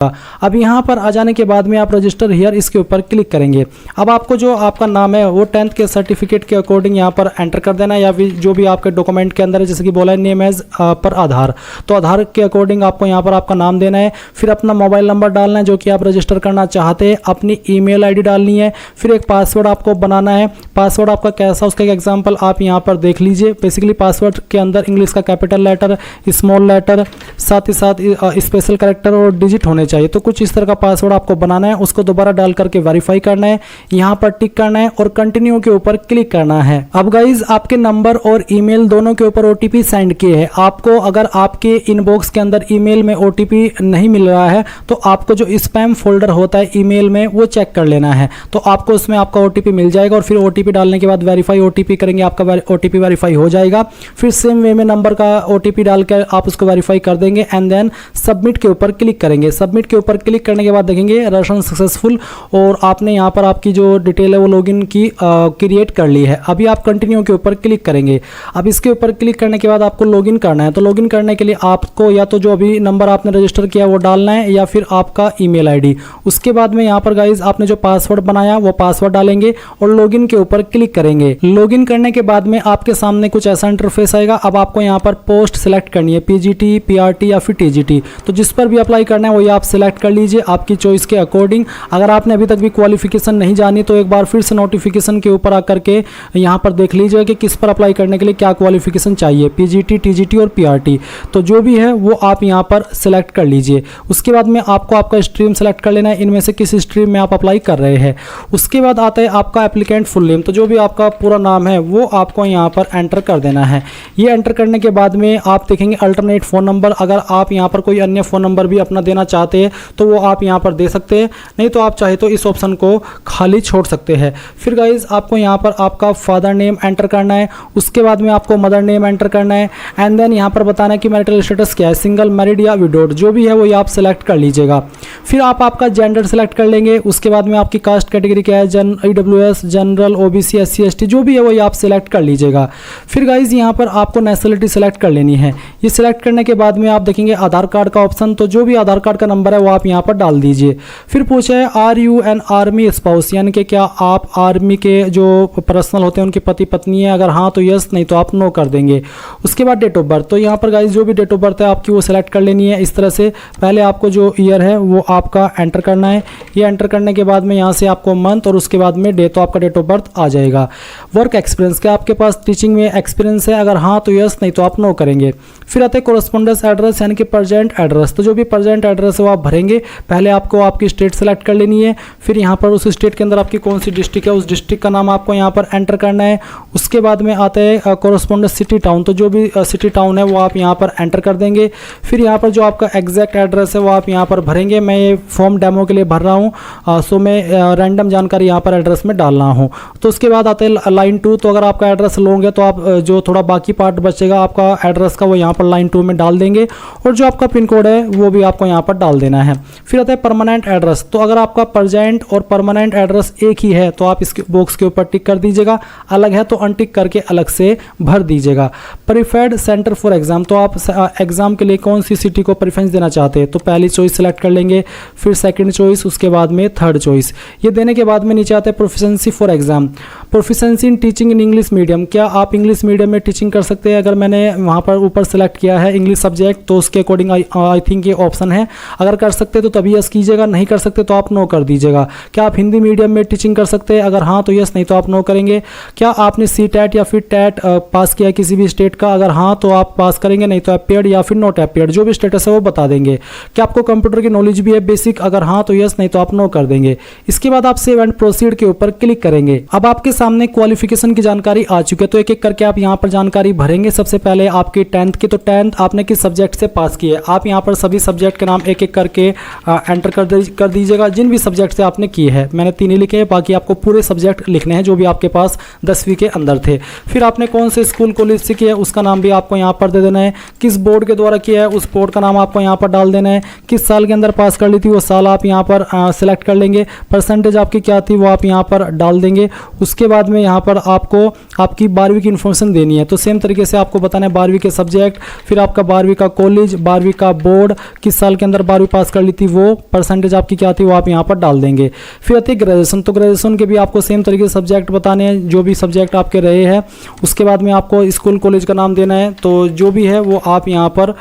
अब यहाँ पर आ जाने के बाद में आप रजिस्टर हियर इसके ऊपर क्लिक करेंगे। अब आपको जो आपका नाम है वो 10th के सर्टिफिकेट के अकॉर्डिंग यहाँ पर एंटर कर देना है, या फिर जो भी आपके डॉक्यूमेंट के अंदर है, जैसे कि बोला है नेम एज पर आधार, तो आधार के अकॉर्डिंग आपको यहाँ पर आपका नाम देना है। फिर अपना मोबाइल नंबर डालना है जो कि आप रजिस्टर करना चाहते हैं, अपनी ईमेल आईडी डालनी है, फिर एक पासवर्ड आपको बनाना है। पासवर्ड आपका कैसा, उसका एक एग्जाम्पल आप यहाँ पर देख लीजिए। बेसिकली पासवर्ड के अंदर इंग्लिश का कैपिटल लेटर, स्मॉल लेटर, साथ ही साथ स्पेशल कैरेक्टर और डिजिट होने चाहिए। तो कुछ इस तरह का पासवर्ड आपको बनाना है, उसको दोबारा डाल करके वेरीफाई करना है, यहाँ पर टिक करना है और कंटिन्यू के ऊपर क्लिक करना है। अब गाइज आपके नंबर और ईमेल दोनों के ऊपर ओटीपी सेंड किए हैं। आपको अगर आपके इनबॉक्स के अंदर ईमेल में ओटीपी नहीं मिल रहा है तो आपको जो स्पैम फोल्डर होता है ईमेल में वो चेक कर लेना है, तो आपको उसमें आपका ओटीपी मिल जाएगा। और फिर ओटीपी डालने के बाद वेरीफाई ओटीपी करेंगे, आपका ओटीपी वेरीफाई हो जाएगा। फिर सेम वे में नंबर का ओटीपी डालकर आप उसको वेरीफाई कर देंगे एंड देन सबमिट के ऊपर क्लिक करेंगे। सबमिट के ऊपर क्लिक करने के बाद देखेंगे रजिस्ट्रेशन सक्सेसफुल और आपने यहाँ पर आपकी जो डिटेल है वो लॉगिन की क्रिएट कर ली है। अभी आप कंटिन्यू के ऊपर क्लिक करेंगे। अब इसके ऊपर क्लिक करने के बाद आपको लॉगिन करना है, तो लॉगिन करने के लिए आपको या तो जो अभी नंबर आपने रजिस्टर किया वो डालना है या फिर आपका ईमेल आईडी। उसके बाद में यहाँ पर गाइज आपने जो पासवर्ड बनाया वो पासवर्ड डालेंगे और लॉगिन के ऊपर क्लिक करेंगे। लॉगिन करने के बाद में आपके सामने कुछ ऐसा इंटरफेस आएगा। अब आपको यहाँ पर पोस्ट सिलेक्ट करनी है, पीजीटी, पीआरटी या फिर टीजीटी, तो जिस पर भी अप्लाई करना है वही आप सिलेक्ट कर लीजिए आपकी चॉइस के अकॉर्डिंग। अगर आपने अभी तक भी क्वालिफिकेशन नहीं जानी तो एक बार फिर से नोटिफिकेशन के ऊपर आकर के यहाँ पर देख लीजिए कि किस पर अप्लाई करने के लिए क्या क्वालिफिकेशन चाहिए, पीजीटी, टीजीटी और पीआरटी, तो जो भी है वो आप यहाँ पर सिलेक्ट कर लीजिए। उसके बाद में आपको आपका स्ट्रीम सेलेक्ट कर लेना है, इनमें से किस स्ट्रीम में आप अप्लाई कर रहे हैं। उसके बाद आता है आपका एप्लीकेंट फुल नेम, तो जो भी आपका पूरा नाम है वो आपको यहाँ पर एंटर कर देना है। ये एंटर करने के बाद में आप देखेंगे अल्टरनेट फ़ोन नंबर, अगर आप यहाँ पर कोई अन्य फ़ोन नंबर भी अपना देना चाहते हैं तो वो आप यहाँ पर दे सकते हैं, नहीं तो आप चाहे तो इस ऑप्शन को खाली छोड़ सकते हैं। फिर गाइज आपको यहाँ पर आपका फादर नेम एंटर करना है, उसके बाद में आपको मदर नेम एंटर करना है एंड देन यहाँ पर बताना है कि मैरिटल स्टेटस क्या है, सिंगल, मैरिड या विडोड, जो भी है वो आप सेलेक्ट कर लीजिएगा। फिर आप आपका जेंडर सेलेक्ट कर लेंगे। उसके बाद में आपकी कास्ट कैटेगरी क्या है, EWS, general, OBC, SC, ST, जो भी है वो आप सेलेक्ट कर लीजिएगा। फिर गाइज यहाँ पर आपको नेशनलिटी सेलेक्ट कर लेनी है। ये सिलेक्ट करने के बाद में आप देखेंगे आधार कार्ड का ऑप्शन, तो जो भी आधार कार्ड का नंबर है वो आप यहाँ पर डाल दीजिए। फिर पूछा है are you an army spouse, यानी कि क्या आप आर्मी के जो पर्सनल होते हैं उनके पति पत्नी है, अगर हाँ तो यस, नहीं तो आप नो कर देंगे। उसके बाद डेट ऑफ बर्थ, तो यहाँ पर गाइज जो भी डेट ऑफ बर्थ है आपकी वो सिलेक्ट कर लेनी है। इस तरह से पहले आपको जो ईयर है वो आपका एंटर करना है। ये एंटर करने के बाद में यहाँ से आपको मंथ और उसके बाद में डे, तो आपका डेट ऑफ बर्थ आ जाएगा। वर्क एक्सपीरियंस, क्या आपके पास टीचिंग में एक्सपीरियंस है, अगर हाँ तो यस, नहीं तो आप नो करेंगे। फिर आते हैं कोरस्पोंडेंस एड्रेस यानी कि प्रेजेंट एड्रेस, तो जो भी प्रेजेंट एड्रेस है वो आप भरेंगे। पहले आपको आपकी स्टेट सेलेक्ट कर लेनी है, फिर यहाँ पर उस स्टेट के अंदर आपकी कौन सी डिस्ट्रिक्ट है उस डिस्ट्रिक्ट का नाम आपको यहाँ पर एंटर करना है। उसके बाद में आता है कोरस्पोंडेंस सिटी टाउन, तो जो भी सिटी टाउन है वो आप यहाँ पर एंटर कर देंगे। फिर यहाँ पर जो आपका एग्जैक्ट एड्रेस है वो आप यहाँ पर भरेंगे। मैं ये फॉर्म डेमो के लिए भर रहा हूँ, सो मैं रैंडम जानकारी यहाँ पर एड्रेस में डाल रहा हूँ। तो उसके बाद आता है लाइन 2, तो अगर आपका एड्रेस लॉन्ग है तो आप जो थोड़ा बाकी पार्ट बचेगा आपका एड्रेस का वो यहाँ पर लाइन 2 में डाल देंगे और जो आपका पिन कोड है वो भी आपको यहाँ पर डाल देना है। फिर आता है परमानेंट एड्रेस, तो अगर आपका प्रेजेंट और परमानेंट एड्रेस एक ही है तो आप इसके बॉक्स के ऊपर टिक कर दीजिएगा, अलग है तो अनटिक करके अलग से भर दीजिएगा। प्रीफर्ड सेंटर फॉर एग्जाम, तो आप एग्जाम के लिए कौन सी सिटी को प्रेफरेंस देना चाहते हैं, तो पहली चॉइस सेलेक्ट कर लेंगे, फिर सेकंड चॉइस, उसके बाद में थर्ड चॉइस। ये देने के बाद में नीचे आता है proficiency for exam, proficiency in teaching in English medium, क्या आप इंग्लिश मीडियम में टीचिंग कर सकते हैं। अगर मैंने वहाँ पर ऊपर सेलेक्ट किया है इंग्लिश सब्जेक्ट तो उसके अकॉर्डिंग आई थिंक ये ऑप्शन है, अगर कर सकते तो तभी यस कीजिएगा, नहीं कर सकते तो आप नो कर दीजिएगा। क्या आप हिंदी मीडियम में टीचिंग कर सकते हैं, अगर हाँ तो यस, नहीं तो आप नो करेंगे। क्या आपने CTET या फिर TET पास किया है किसी भी स्टेट का, अगर हाँ तो आप पास करेंगे, नहीं तो अपेयर्ड या फिर नॉट अपेयर्ड, जो भी स्टेटस है वो बता देंगे। क्या आपको कंप्यूटर की नॉलेज भी है बेसिक, अगर हाँ तो यस, नहीं तो आप नो कर देंगे। इसके बाद आप सेव एंड प्रोसीड के ऊपर क्लिक करेंगे। अब आपके सामने क्वालिफिकेशन की जानकारी आ चुकी है, तो एक एक करके आप यहाँ पर जानकारी भरेंगे। सबसे पहले आपकी 10th की, तो 10th आपने किस सब्जेक्ट से पास की है, आप यहाँ पर सभी सब्जेक्ट के नाम एक एक करके एंटर कर दीजिएगा जिन भी सब्जेक्ट से आपने की है। मैंने 3 ही लिखे हैं, बाकी आपको पूरे सब्जेक्ट लिखने हैं जो भी आपके पास 10वीं के अंदर थे। फिर आपने कौन से स्कूल कॉलेज से किया है उसका नाम भी आपको यहाँ पर दे देना है। किस बोर्ड के द्वारा किया है उस बोर्ड का नाम आपको यहाँ पर डाल देना है। किस साल के अंदर पास कर ली थी वो साल आप यहाँ पर सिलेक्ट कर लेंगे। परसेंटेज आपकी क्या थी वो आप यहाँ पर डाल देंगे। उसके बाद में यहाँ पर आपको आपकी 12वीं की इन्फॉर्मेशन देनी है, तो सेम तरीके से आपको बताना है 12वीं के सब्जेक्ट, फिर आपका 12वीं का कॉलेज, 12वीं का बोर्ड, किस साल के अंदर 12वीं पास कर ली थी वो परसेंटेज आपकी क्या थी वो आप यहाँ पर डाल देंगे। फिर आती है ग्रेजुएशन, तो ग्रेजुएशन के भी आपको सेम तरीके से सब्जेक्ट बताने हैं, जो भी सब्जेक्ट आपके रहे हैं। उसके बाद में आपको स्कूल कॉलेज का नाम देना है, तो जो भी है वो आप यहाँ पर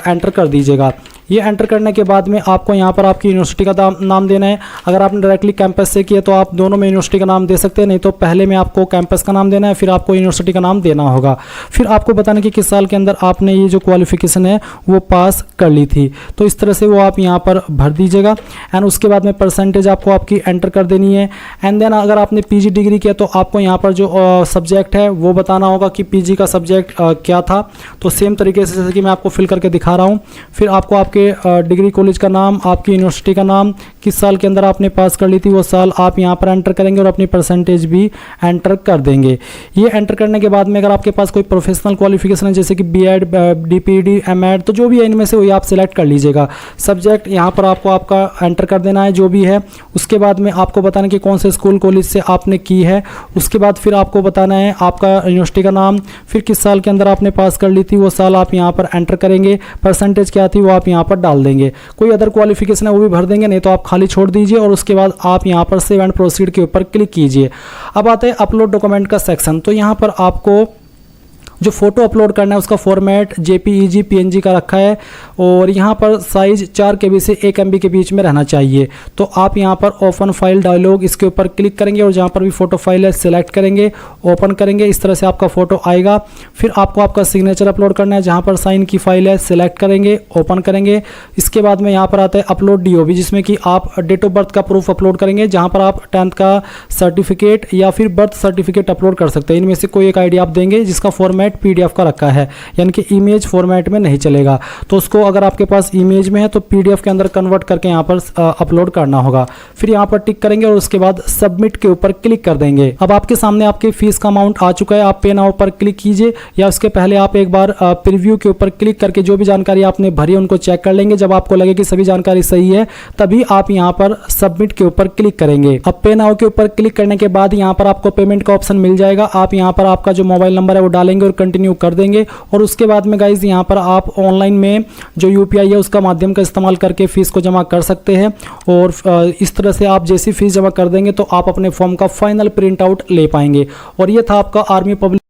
एंटर कर दीजिएगा। ये एंटर करने के बाद में आपको यहाँ पर आपकी यूनिवर्सिटी का नाम देना है। अगर आपने डायरेक्टली कैंपस से किया तो आप दोनों में यूनिवर्सिटी का नाम दे सकते हैं, नहीं तो पहले में आपको कैंपस का नाम देना है, फिर आपको यूनिवर्सिटी का नाम देना होगा। फिर आपको बताना कि किस साल के अंदर आपने ये जो क्वालिफिकेशन है वो पास कर ली थी, तो इस तरह से वो आप यहाँ पर भर दीजिएगा। एंड उसके बाद में परसेंटेज आपको आपकी एंटर कर देनी है। एंड देन अगर आपने पीजी डिग्री किया तो आपको यहाँ पर जो सब्जेक्ट है वो बताना होगा कि पीजी का सब्जेक्ट क्या था। तो सेम तरीके से जैसे कि मैं आपको फिल करके दिखा रहा हूँ। फिर आपको आपके डिग्री कॉलेज का नाम, आपकी यूनिवर्सिटी का नाम, किस साल के अंदर आपने पास कर ली थी वो साल आप यहाँ पर एंटर करेंगे और अपनी परसेंटेज भी एंटर कर देंगे। ये एंटर करने के बाद में अगर आपके पास कोई प्रोफेशनल क्वालिफिकेशन है जैसे कि बीएड, डीपीडी, एमएड, तो जो भी है इनमें से वही आप सिलेक्ट कर लीजिएगा। सब्जेक्ट यहाँ पर आपको आपका एंटर कर देना है जो भी है। उसके बाद में आपको बताना कि कौन से स्कूल कॉलेज से आपने की है। उसके बाद फिर आपको बताना है आपका यूनिवर्सिटी का नाम, फिर किस साल के अंदर आपने पास कर ली थी वो साल आप यहाँ पर एंटर करेंगे, परसेंटेज क्या थी वो आप यहाँ पर डाल देंगे। कोई अदर क्वालिफिकेशन है वो भी भर देंगे, नहीं तो आप खाली छोड़ दीजिए और उसके बाद आप यहाँ पर सेव एंड प्रोसीड के ऊपर क्लिक कीजिए। अब आता है अपलोड डॉक्यूमेंट का सेक्शन, तो यहाँ पर आपको जो फोटो अपलोड करना है उसका फॉर्मेट जेपीईजी पीएनजी का रखा है और यहाँ पर साइज 4 KB से 1 MB के बीच में रहना चाहिए। तो आप यहाँ पर ओपन फाइल डायलॉग इसके ऊपर क्लिक करेंगे और जहाँ पर भी फोटो फाइल है सिलेक्ट करेंगे, ओपन करेंगे, इस तरह से आपका फोटो आएगा। फिर आपको आपका सिग्नेचर अपलोड करना है, जहाँ पर साइन की फाइल है सिलेक्ट करेंगे, ओपन करेंगे। इसके बाद में यहाँ पर आता है अपलोड डीओबी, जिसमें कि आप डेट ऑफ बर्थ का प्रूफ अपलोड करेंगे, जहाँ पर आप 10th का सर्टिफिकेट या फिर बर्थ सर्टिफिकेट अपलोड कर सकते हैं। इनमें से कोई एक आईडी आप देंगे जिसका फॉर्मेट पीडीएफ का रखा है, यानी कि इमेज फॉर्मेट में नहीं चलेगा। तो उसको अगर आपके पास इमेज में है तो पीडीएफ के अंदर कन्वर्ट करके यहाँ पर अपलोड करना होगा। फिर यहाँ पर टिक करेंगे और उसके बाद सबमिट के ऊपर क्लिक कर देंगे। अब आपके सामने आपके फीस का अमाउंट आ चुका है, आप पे नाउ पर क्लिक कीजिए, या उसके पहले आप एक बार प्रीव्यू के ऊपर क्लिक करके जो भी जानकारी आपने भरी है उनको चेक कर लेंगे। जब आपको लगे कि सभी जानकारी सही है तभी आप यहाँ पर सबमिट के ऊपर क्लिक करेंगे। अब पे नाउ के ऊपर क्लिक करने के बाद यहाँ पर आपको पेमेंट का ऑप्शन मिल जाएगा। आप यहाँ पर आपका जो मोबाइल नंबर है वो डालेंगे और कंटिन्यू कर देंगे। और उसके बाद में गाइज यहाँ पर आप ऑनलाइन में जो यूपीआई है उसका माध्यम का इस्तेमाल करके फीस को जमा कर सकते हैं। और इस तरह से आप जैसी फीस जमा कर देंगे तो आप अपने फॉर्म का फाइनल प्रिंट आउट ले पाएंगे। और ये था आपका आर्मी पब्लिक